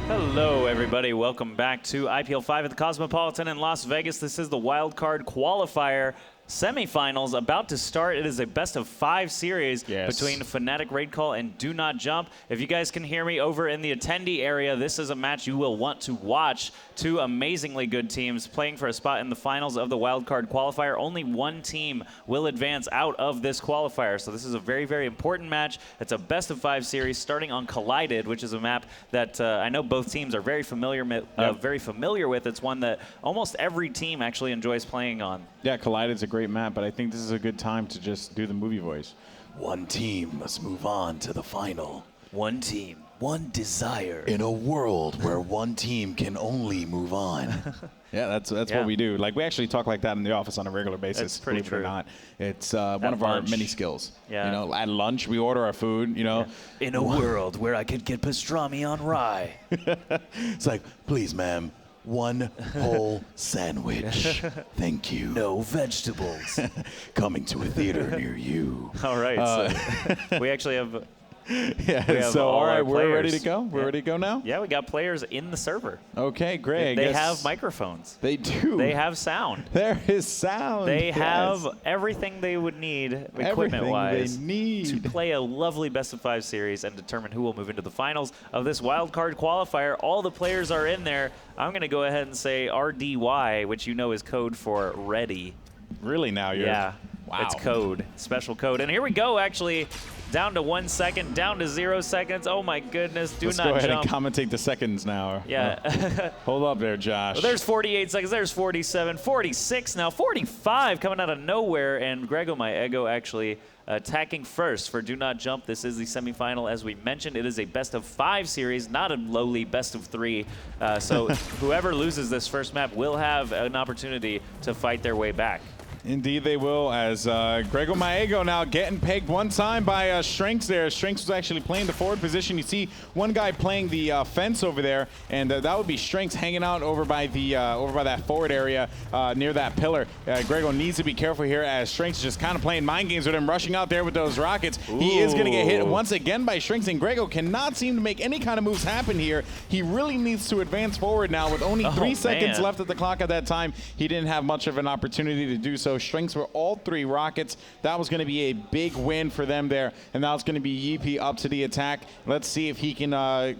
Hello, everybody. Welcome back to IPL 5 at the Cosmopolitan in Las Vegas. This is the wild card qualifier semifinals about to start. It is a best-of-5 series between Fnatic, Raid Call, and Do Not Jump. If you guys can hear me over in the attendee area, this is a match you will want to watch. Two amazingly good teams playing for a spot in the finals of the wild card qualifier. Only one team will advance out of this qualifier, so this is a very, very important match. It's a best-of-5 series starting on Collided, which is a map that I know both teams are very familiar with. It's one that almost every team actually enjoys playing on. Yeah, Collided's a great map, but I think this is a good time to just do the movie voice. One team must move on to the final. One team, one desire. In a world where one team can only move on. Yeah, that's what we do. Like, we actually talk like that in the office on a regular basis. It's pretty true. Believe it or not. It's one of our many skills. Yeah. You know, at lunch, we order our food, you know. Yeah. In a world where I could get pastrami on rye. It's like, please, ma'am. One whole sandwich. Thank you. No vegetables. Coming to a theater near you. All right. So we actually have... so all right, we're ready to go. We're ready to go now? Yeah, we got players in the server. Okay, great. They have microphones. They do. They have sound. There is sound. They have everything they would need, equipment-wise, to play a lovely best-of-5 series and determine who will move into the finals of this wild card qualifier. All the players are in there. I'm going to go ahead and say RDY, which you know is code for ready. Really now? Yeah. Wow. It's code, special code. And here we go, actually. Down to 1 second, down to 0 seconds. Oh my goodness, Let's go ahead and commentate the seconds now. Yeah. Hold up there, Josh. Well, there's 48 seconds, there's 47, 46 now, 45 coming out of nowhere, and Grego My Ego actually attacking first for Do Not Jump. This is the semifinal. As we mentioned, it is a best-of-5 series, not a lowly best-of-3. So whoever loses this first map will have an opportunity to fight their way back. Indeed they will, as Grego My Ego now getting pegged one time by Strengths there. Strengths was actually playing the forward position. You see one guy playing the fence over there, and that would be Strengths hanging out over by the that forward area near that pillar. Grego needs to be careful here, as Strengths is just kind of playing mind games with him, rushing out there with those rockets. Ooh. He is going to get hit once again by Strengths, and Grego cannot seem to make any kind of moves happen here. He really needs to advance forward now with only 3 seconds left at the clock at that time. He didn't have much of an opportunity to do so. Strengths were all 3 rockets. That was going to be a big win for them there, and now it's going to be Yeepy up to the attack. Let's see if he can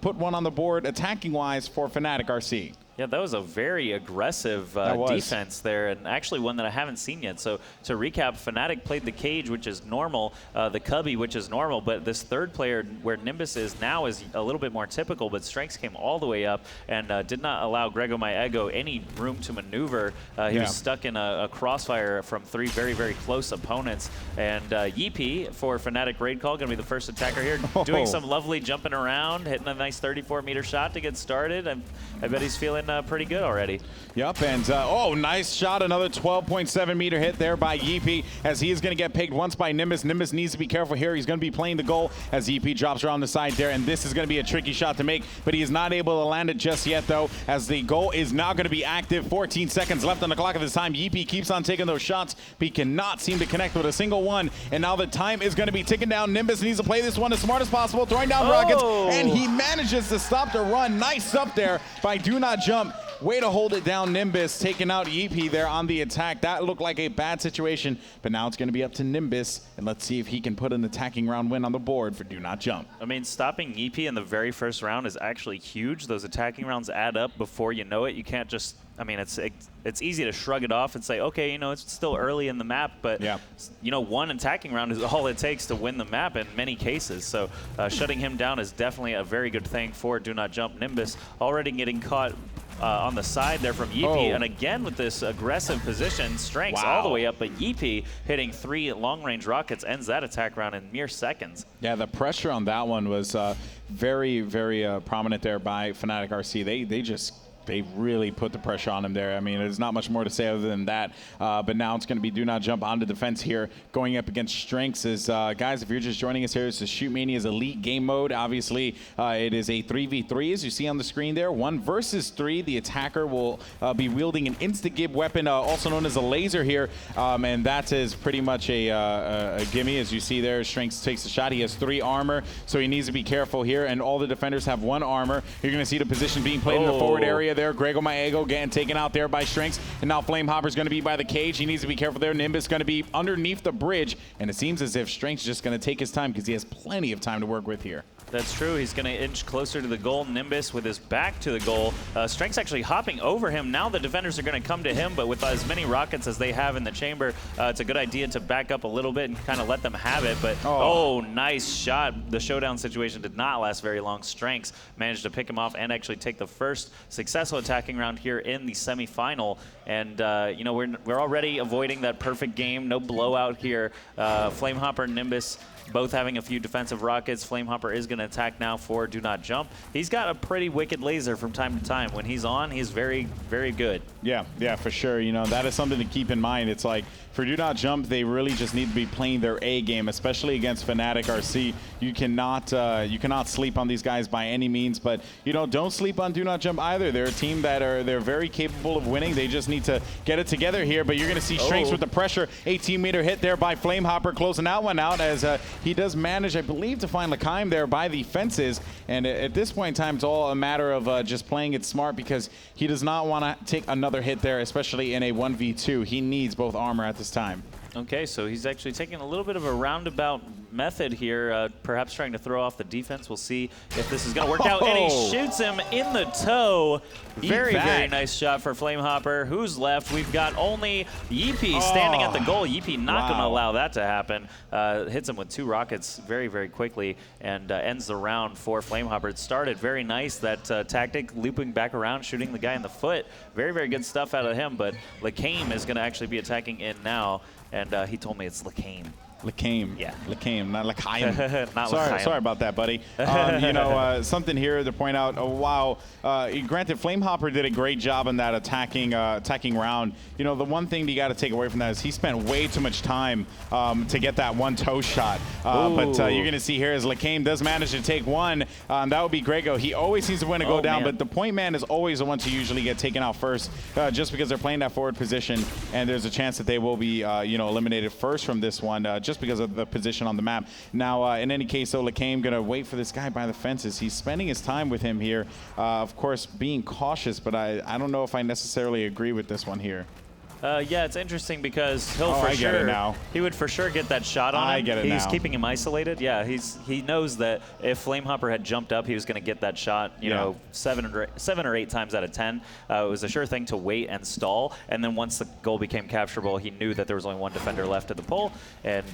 put one on the board attacking-wise for Fnatic RC. Yeah, that was a very aggressive defense there, and actually one that I haven't seen yet. So to recap, Fnatic played the Cage, which is normal, the Cubby, which is normal, but this third player where Nimbus is now is a little bit more typical, but Strengths came all the way up and did not allow Grego My Ego any room to maneuver. He was stuck in a crossfire from 3 very, very close opponents. And Yeepy for Fnatic Raid Call, going to be the first attacker here, doing some lovely jumping around, hitting a nice 34-meter shot to get started. I bet he's feeling pretty good already. Yep, and nice shot. Another 12.7 meter hit there by Yeepy, as he is going to get pegged once by Nimbus. Nimbus needs to be careful here. He's going to be playing the goal as Yeepy drops around the side there, and this is going to be a tricky shot to make, but he is not able to land it just yet, though, as the goal is now going to be active. 14 seconds left on the clock at this time. Yeepy keeps on taking those shots, but he cannot seem to connect with a single one, and now the time is going to be ticking down. Nimbus needs to play this one as smart as possible, throwing down rockets, and he manages to stop the run. Nice up there by Do Not Jump. Way to hold it down, Nimbus, taking out Yeepy there on the attack. That looked like a bad situation, but now it's going to be up to Nimbus, and let's see if he can put an attacking round win on the board for Do Not Jump. I mean, stopping Yeepy in the very first round is actually huge. Those attacking rounds add up before you know it. You can't just, I mean, it's easy to shrug it off and say, okay, you know, it's still early in the map, but, you know, one attacking round is all it takes to win the map in many cases. So shutting him down is definitely a very good thing for Do Not Jump. Nimbus already getting caught on the side there from Yeepy, and again with this aggressive position, Strengths all the way up, but Yeepy hitting 3 long-range rockets ends that attack round in mere seconds. Yeah, the pressure on that one was very, very prominent there by Fnatic RC. They just they really put the pressure on him there. I mean, there's not much more to say other than that. But now it's going to be Do Not Jump on the defense here, going up against Strengths. Guys, if you're just joining us here, it's the Shootmania's Elite Game Mode. Obviously, it is a 3v3, as you see on the screen there. 1 versus 3. The attacker will be wielding an insta-gib weapon, also known as a laser here. And that is pretty much a gimme, as you see there. Strengths takes a shot. He has 3 armor, so he needs to be careful here. And all the defenders have 1 armor. You're going to see the position being played in the forward area there. Grego Maego getting taken out there by Strengths. And now Flamehopper's going to be by the cage. He needs to be careful there. Nimbus going to be underneath the bridge. And it seems as if Strengths just going to take his time because he has plenty of time to work with here. That's true. He's going to inch closer to the goal. Nimbus with his back to the goal. Strength's actually hopping over him. Now the defenders are going to come to him, but with as many rockets as they have in the chamber, it's a good idea to back up a little bit and kind of let them have it. But, nice shot. The showdown situation did not last very long. Strengths managed to pick him off and actually take the first successful attacking round here in the semifinal. And, you know, we're already avoiding that perfect game. No blowout here. Flamehopper, Nimbus, both having a few defensive rockets. Flamehopper is going to attack now for Do Not Jump. He's got a pretty wicked laser from time to time. When he's on, he's very, very good. Yeah, for sure. You know, that is something to keep in mind. It's like, for Do Not Jump, they really just need to be playing their A game, especially against Fnatic RC. You cannot sleep on these guys by any means, but you know, don't sleep on Do Not Jump either. They're a team that they're very capable of winning. They just need to get it together here. But you're going to see Strengths with the pressure. 18-meter hit there by Flamehopper, closing that one out as he does manage, I believe, to find L'Chaim there by the fences. And at this point in time, it's all a matter of just playing it smart because he does not want to take another hit there, especially in a 1v2. He needs both armor at this time. Okay, so he's actually taking a little bit of a roundabout method here, perhaps trying to throw off the defense. We'll see if this is going to work out. And he shoots him in the toe. Very nice shot for Flamehopper. Who's left? We've got only Yeepy standing at the goal. Yeepy not going to allow that to happen. Hits him with 2 rockets very, very quickly and ends the round for Flamehopper. It started very nice, that tactic, looping back around, shooting the guy in the foot. Very, very good stuff out of him, but L'Chaim is going to actually be attacking in now. And he told me it's L'Chaim. L'Chaim. Yeah. L'Chaim, not L'Chaim. Not sorry about that, buddy. You know, something here to point out. Wow. Granted, Flamehopper did a great job in that attacking round. You know, the one thing you got to take away from that is he spent way too much time to get that one toe shot. But you're going to see here as L'Chaim does manage to take one. That would be Grego. He always seems to win to go down, but the point man is always the one to usually get taken out first, just because they're playing that forward position, and there's a chance that they will be, you know, eliminated first from this one, just because of the position on the map. Now, in any case, though, L'Chaim going to wait for this guy by the fences. He's spending his time with him here, of course, being cautious, but I don't know if I necessarily agree with this one here. Yeah, it's interesting because he would for sure get that shot on him. I get it now. He's keeping him isolated. Yeah, he knows that if Flamehopper had jumped up, he was going to get that shot, you know, 7 or 8 times out of 10. It was a sure thing to wait and stall. And then once the goal became capturable, he knew that there was only 1 defender left at the pole. And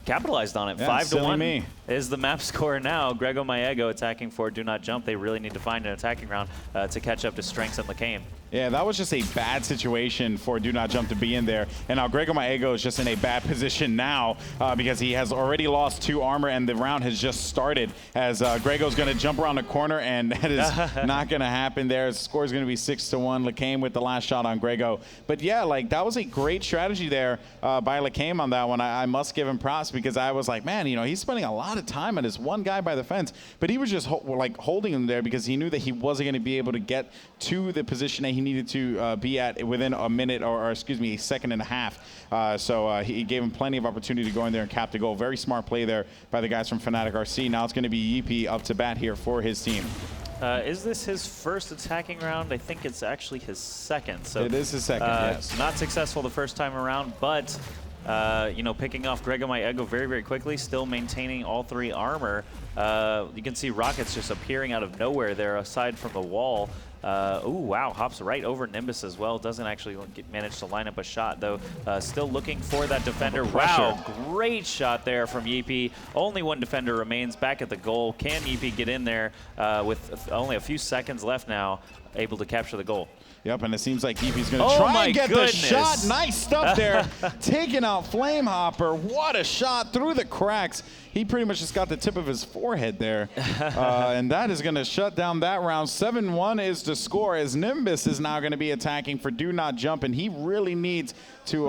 capitalized on it. 5-1 is the map score now. Grego Maego attacking for Do Not Jump. They really need to find an attacking round to catch up to Strengths and L'Chaim. Yeah, that was just a bad situation for Do Not Jump to be in there. And now Grego Maego is just in a bad position now because he has already lost 2 armor and the round has just started as Grego's going to jump around the corner, and that is not going to happen there. The score is going to be 6-1. L'Chaim with the last shot on Grego. But yeah, like that was a great strategy there by L'Chaim on that one. I must give him props because I was like, man, you know, he's spending a lot of time on this one guy by the fence, but he was just holding him there because he knew that he wasn't going to be able to get to the position that he needed to be at within a minute or excuse me, a second and a half. So he gave him plenty of opportunity to go in there and cap the goal. Very smart play there by the guys from Fnatic RC. Now it's going to be Yeepy up to bat here for his team. Is this his first attacking round? I think it's actually his second. So it is his second, yes. Not successful the first time around, but you know, picking off Grego Maego very, very quickly, still maintaining all 3 armor. You can see rockets just appearing out of nowhere there aside from the wall. Ooh, wow, hops right over Nimbus as well. Doesn't actually manage to line up a shot, though. Still looking for that defender. Wow, great shot there from Yeepy. Only 1 defender remains back at the goal. Can Yeepy get in there with only a few seconds left now, able to capture the goal? Yep, and it seems like Yeepy's going to try and get the shot. Nice stuff there. Taking out Flamehopper. What a shot through the cracks. he pretty much just got the tip of his forehead there. And that is going to shut down that round. 7-1 is the score as Nimbus is now going to be attacking for Do Not Jump, and he really needs to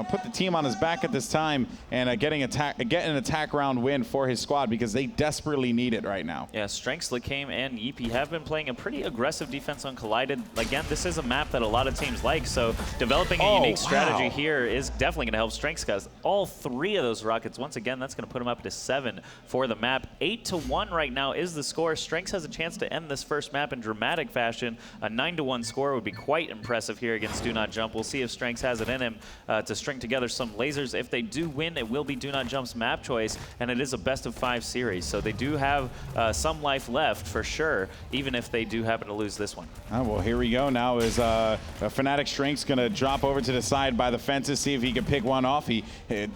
put the team on his back at this time and get an attack round win for his squad because they desperately need it right now. Yeah, Strengths, Lakame, and Yeepy have been playing a pretty aggressive defense on Collided. Again, this is a map that a lot of teams like, so developing a unique strategy here is definitely going to help Strengths, guys. All 3 of those rockets, once again, that's going to put him up to 7 for the map. 8-1 right now is the score. Strengths has a chance to end this first map in dramatic fashion. A 9-1 score would be quite impressive here against Do Not Jump. We'll see if Strengths has it in him to string together some lasers. If they do win, it will be Do Not Jump's map choice, and it is a best-of-5 series, so they do have some life left for sure, even if they do happen to lose this one. Well, here we go now is Fnatic Strength's going to drop over to the side by the fences, see if he can pick one off. He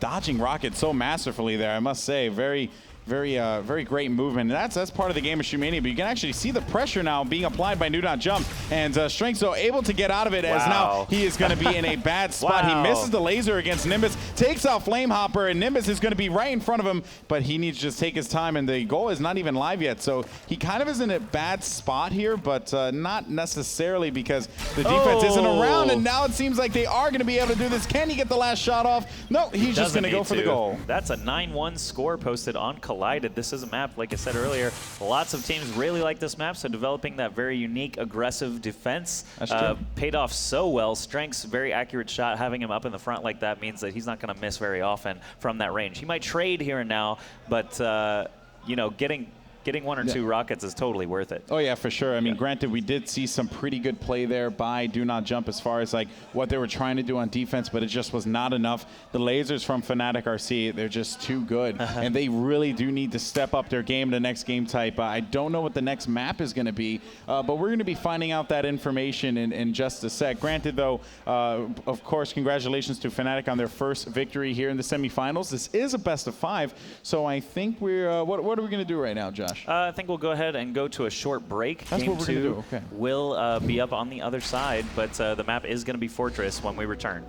dodging rockets so masterfully there, I must say. Very great movement. And that's part of the game of Shootmania, but you can actually see the pressure now being applied by Do Not Jump, and Strength so able to get out of it as now he is going to be in a bad spot. He misses the laser against Nimbus, takes out Flamehopper, and Nimbus is going to be right in front of him, but he needs to just take his time, and the goal is not even live yet, so he kind of is in a bad spot here, but not necessarily because the defense isn't around, and now it seems like they are going to be able to do this. Can he get the last shot off? No, he's just going to go for the goal. That's a 9-1 score posted on Collided. This is a map, like I said earlier, lots of teams really like this map, so developing that very unique, aggressive defense paid off so well. Strength's very accurate shot, having him up in the front like that means that he's not going to miss very often from that range. He might trade here and now, but getting 1 or 2 rockets is totally worth it. Oh yeah, for sure. I mean, granted, we did see some pretty good play there by Do Not Jump as far as like what they were trying to do on defense, but it just was not enough. The lasers from Fnatic RC, they're just too good, and they really do need to step up their game in the next game type. I don't know what the next map is going to be, but we're going to be finding out that information in just a sec. Granted, though, of course, congratulations to Fnatic on their first victory here in the semifinals. This is a best-of-5, so I think we're what are we going to do right now, Josh? I think we'll go ahead and go to a short break. That's Game what we're going to 2 do. Okay. will be up on the other side, but the map is going to be Fortress when we return.